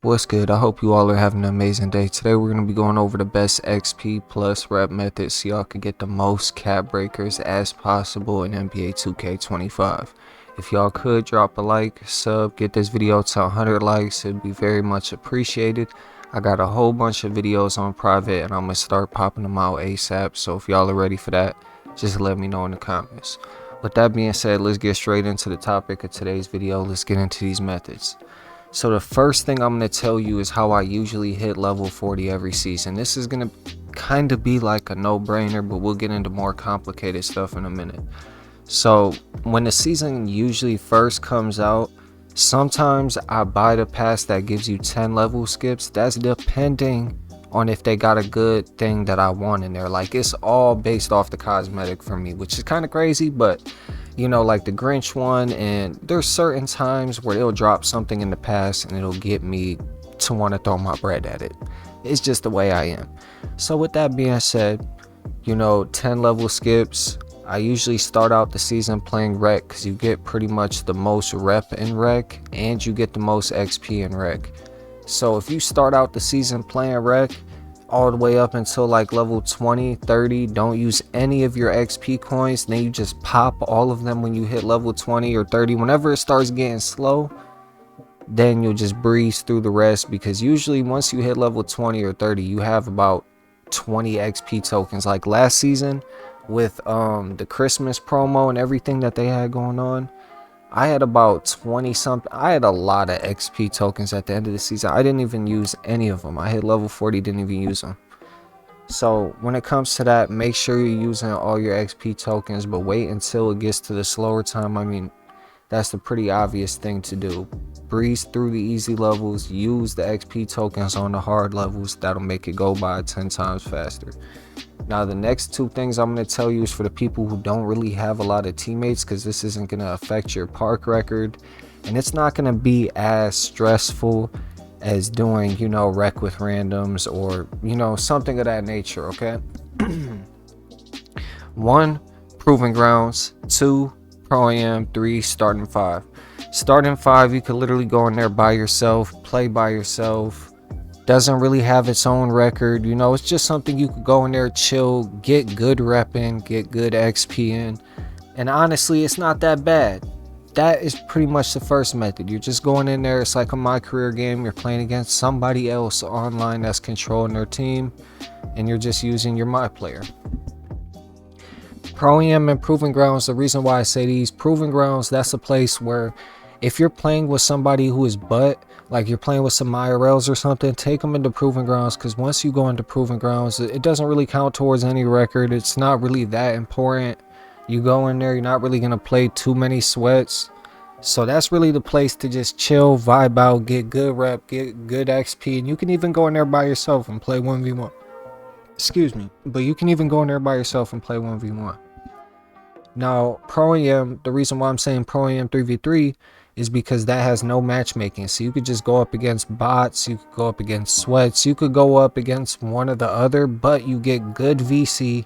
What's good? I hope you all are having an amazing day. Today we're going to be going over the best XP plus rep methods so y'all can get the most cap breakers as possible in NBA 2K25. If y'all could drop a like, sub, get this video to 100 likes, it'd be very much appreciated. I got a whole bunch of videos on private and I'm going to start popping them out ASAP, so if y'all are ready for that, just let me know in the comments. With that being said, let's get straight into the topic of today's video. Let's get into these methods. So the first thing I'm going to tell you is how I usually hit level 40 every season. This is going to kind of be like a no-brainer, but we'll get into more complicated stuff in a minute. So when the season usually first comes out, sometimes I buy the pass that gives you 10 level skips. That's depending on if they got a good thing that I want in there. Like, it's all based off the cosmetic for me, which is kind of crazy, but you know, like the Grinch one, and there's certain times where it'll drop something in the past and it'll get me to want to throw my bread at it. It's just the way I am. So with that being said, you know, 10 level skips, I usually start out the season playing rec because you get pretty much the most rep in rec and you get the most XP in rec. So if you start out the season playing rec all the way up until like level 20, 30, don't use any of your XP coins, then you just pop all of them when you hit level 20 or 30. Whenever it starts getting slow, then you'll just breeze through the rest, because usually once you hit level 20 or 30, you have about 20 XP tokens. Like last season with the Christmas promo and everything that they had going on, I had about 20 something. I had a lot of XP tokens at the end of the season. I didn't even use any of them. I hit level 40, didn't even use them. So when it comes to that, make sure you're using all your XP tokens, but wait until it gets to the slower time. I mean, that's the pretty obvious thing to do. Breeze through the easy levels, use the XP tokens on the hard levels. That'll make it go by 10 times faster. Now the next two things I'm going to tell you is for the people who don't really have a lot of teammates, because this isn't going to affect your park record and it's not going to be as stressful as doing, you know, rec with randoms or, you know, something of that nature. Okay. 1, proving grounds. 2, pro am. 3, starting 5. Starting 5, you could literally go in there by yourself, play by yourself. Doesn't really have its own record, you know, it's just something you could go in there, chill, get good rep in, get good XP in, and honestly it's not that bad. That is pretty much the first method. You're just going in there, it's like a my career game, you're playing against somebody else online that's controlling their team and you're just using your my player. Pro am and proving grounds, the reason why I say these proving grounds, that's a place where if you're playing with somebody who is butt, like you're playing with some IRLs or something, take them into proving grounds, because once you go into proving grounds, it doesn't really count towards any record. It's not really that important. You go in there, you're not really going to play too many sweats. So that's really the place to just chill, vibe out, get good rep, get good XP. And you can even go in there by yourself and play 1v1. Excuse me. But you can even go in there by yourself and play 1v1. Now, Pro am, the reason why I'm saying Pro am 3v3 is because that has no matchmaking. So you could just go up against bots, you could go up against sweats, you could go up against one or the other, but you get good VC,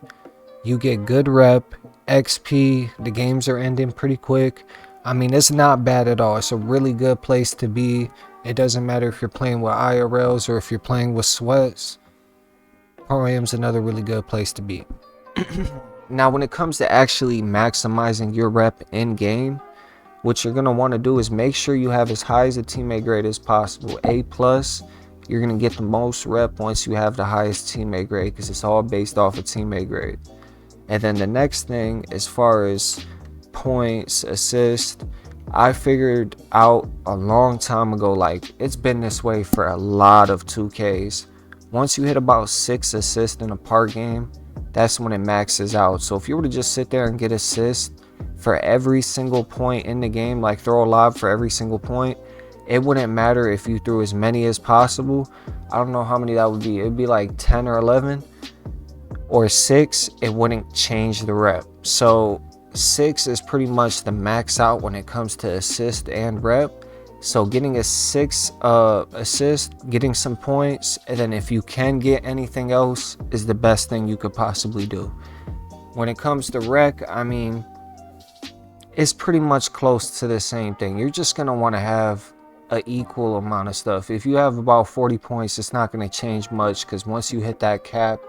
you get good rep, XP, the games are ending pretty quick. I mean, it's not bad at all. It's a really good place to be. It doesn't matter if you're playing with IRLs or if you're playing with sweats. Pro am's another really good place to be. Now, when it comes to actually maximizing your rep in game, what you're going to want to do is make sure you have as high as a teammate grade as possible. A+, you're going to get the most rep once you have the highest teammate grade, because it's all based off of teammate grade. And then the next thing, as far as points, assists, I figured out a long time ago, like it's been this way for a lot of 2Ks. Once you hit about 6 assists in a park game, that's when it maxes out. So if you were to just sit there and get assists for every single point in the game, like throw a lob for every single point, it wouldn't matter if you threw as many as possible. I don't know how many that would be. It'd be like 10 or 11 or 6. It wouldn't change the rep. So 6 is pretty much the max out when it comes to assist and rep. So getting a 6 assist, getting some points, and then if you can get anything else, is the best thing you could possibly do. When it comes to rec, I mean, it's pretty much close to the same thing. You're just going to want to have a equal amount of stuff. If you have about 40 points, it's not going to change much, because once you hit that cap,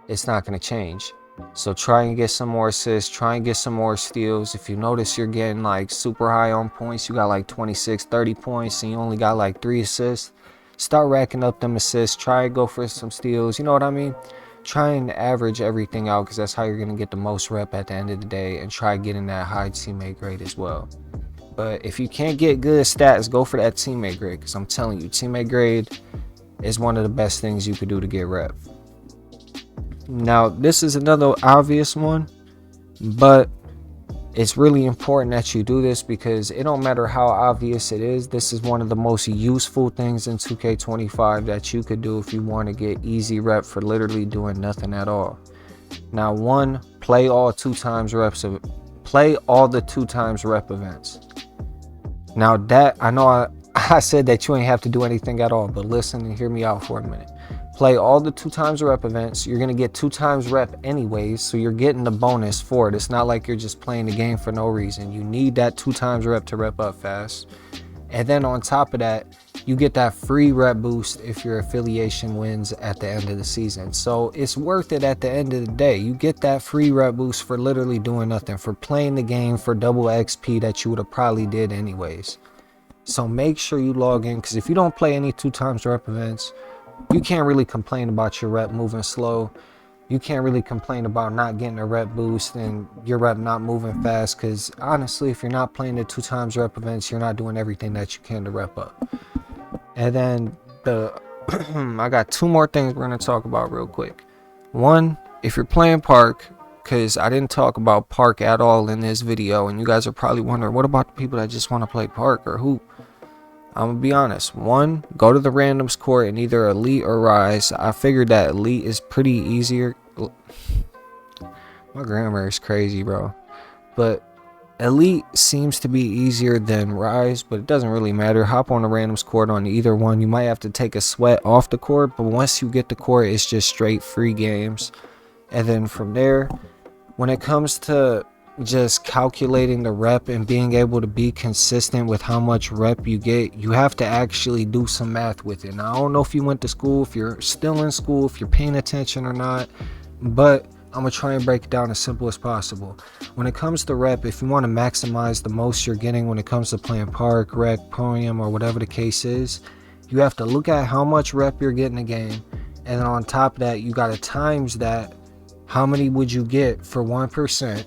it's not going to change. So try and get some more assists, try and get some more steals. If you notice you're getting like super high on points, you got like 26, 30 points, and you only got like 3 assists, start racking up them assists, try and go for some steals, you know what I mean? Try and average everything out, because that's how you're going to get the most rep at the end of the day, and try getting that high teammate grade as well. But if you can't get good stats, go for that teammate grade, because I'm telling you, teammate grade is one of the best things you could do to get rep. Now, this is another obvious one, but it's really important that you do this, because it don't matter how obvious it is. This is one of the most useful things in 2K25 that you could do if you want to get easy rep for literally doing nothing at all. Now, one, play all the 2 times rep events. Now that, I know I said that you ain't have to do anything at all, but listen and hear me out for a minute. Play all the 2 times rep events. You're going to get 2 times rep anyways, so you're getting the bonus for it. It's not like you're just playing the game for no reason. You need that 2 times rep to rep up fast. And then on top of that, you get that free rep boost if your affiliation wins at the end of the season. So it's worth it at the end of the day. You get that free rep boost for literally doing nothing, for playing the game for double XP that you would have probably did anyways. So make sure you log in, because if you don't play any 2 times rep events, you can't really complain about your rep moving slow. You can't really complain about not getting a rep boost and your rep not moving fast, because honestly, if you're not playing the 2 times rep events, you're not doing everything that you can to rep up. And then I got 2 more things we're going to talk about real quick. One, if you're playing park, because I didn't talk about park at all in this video, and you guys are probably wondering, what about the people that just want to play park or hoop? I'm gonna be honest. One, go to the randoms court in either elite or rise. I figured that elite is pretty easier. My grammar is crazy, bro. But elite seems to be easier than rise, but it doesn't really matter. Hop on the randoms court on either one. You might have to take a sweat off the court, but once you get the court, it's just straight free games. And then from there, when it comes to just calculating the rep and being able to be consistent with how much rep you get, you have to actually do some math with it. Now, I don't know if you went to school, if you're still in school, if you're paying attention or not, but I'm gonna try and break it down as simple as possible. When it comes to rep, if you want to maximize the most you're getting when it comes to playing park, rec, podium, or whatever the case is, you have to look at how much rep you're getting a game, and then on top of that, you gotta times that. How many would you get for 1%?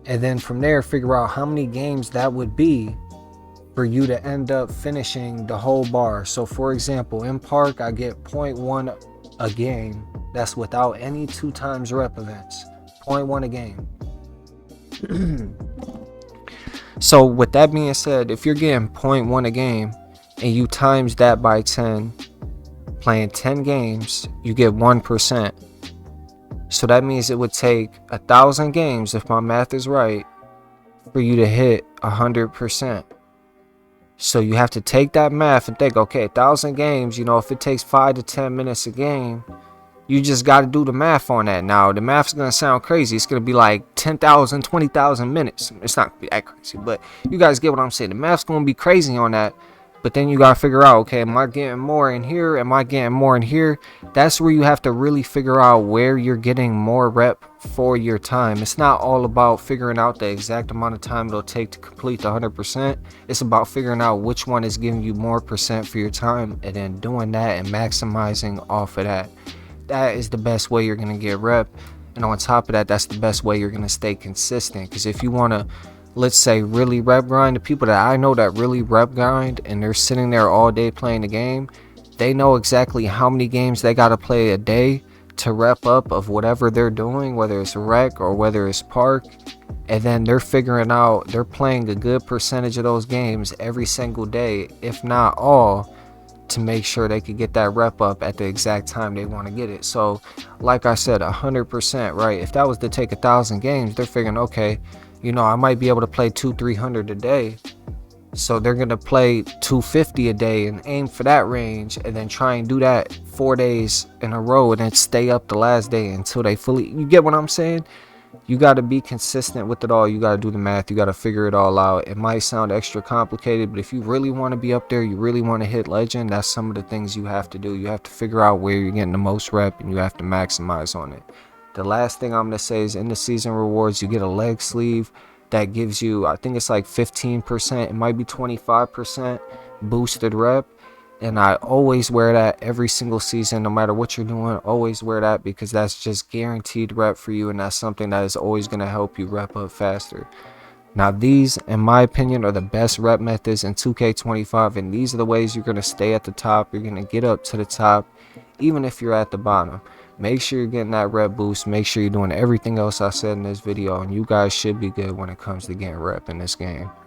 And then from there, figure out how many games that would be for you to end up finishing the whole bar. So for example, in park, I get 0.1 a game. That's without any 2 times rep events. 0.1 a game. So with that being said, if you're getting 0.1 a game and you times that by 10, playing 10 games, you get 1%. So that means it would take 1,000 games, if my math is right, for you to hit 100%. So you have to take that math and think, okay, 1,000 games, you know, if it takes 5 to 10 minutes a game, you just got to do the math on that. Now, the math's going to sound crazy. It's going to be like 10,000, 20,000 minutes. It's not going to be that crazy, but you guys get what I'm saying. The math's going to be crazy on that. But then you got to figure out, okay, am I getting more in here? Am I getting more in here? That's where you have to really figure out where you're getting more rep for your time. It's not all about figuring out the exact amount of time it'll take to complete the 100%. It's about figuring out which one is giving you more percent for your time, and then doing that and maximizing off of that. That is the best way you're going to get rep. And on top of that, that's the best way you're going to stay consistent. Because if you want to, let's say, really rep grind, the people that I know that really rep grind and they're sitting there all day playing the game, they know exactly how many games they got to play a day to rep up of whatever they're doing, whether it's rec or whether it's park. And then they're figuring out, they're playing a good percentage of those games every single day, if not all, to make sure they could get that rep up at the exact time they want to get it. So like I said, 100%, right? If that was to take 1,000 games, they're figuring, okay, you know, I might be able to play 200-300 a day. So they're going to play 250 a day and aim for that range, and then try and do that 4 days in a row and then stay up the last day until they fully, you get what I'm saying? You got to be consistent with it all. You got to do the math. You got to figure it all out. It might sound extra complicated, but if you really want to be up there, you really want to hit legend, that's some of the things you have to do. You have to figure out where you're getting the most rep, and you have to maximize on it. The last thing I'm going to say is in the season rewards, you get a leg sleeve that gives you, I think it's like 15%, it might be 25% boosted rep. And I always wear that every single season, no matter what you're doing. Always wear that because that's just guaranteed rep for you, and that's something that is always going to help you rep up faster. Now, these, in my opinion, are the best rep methods in 2K25, and these are the ways you're going to stay at the top. You're going to get up to the top, even if you're at the bottom. Make sure you're getting that rep boost. Make sure you're doing everything else I said in this video, and you guys should be good when it comes to getting rep in this game.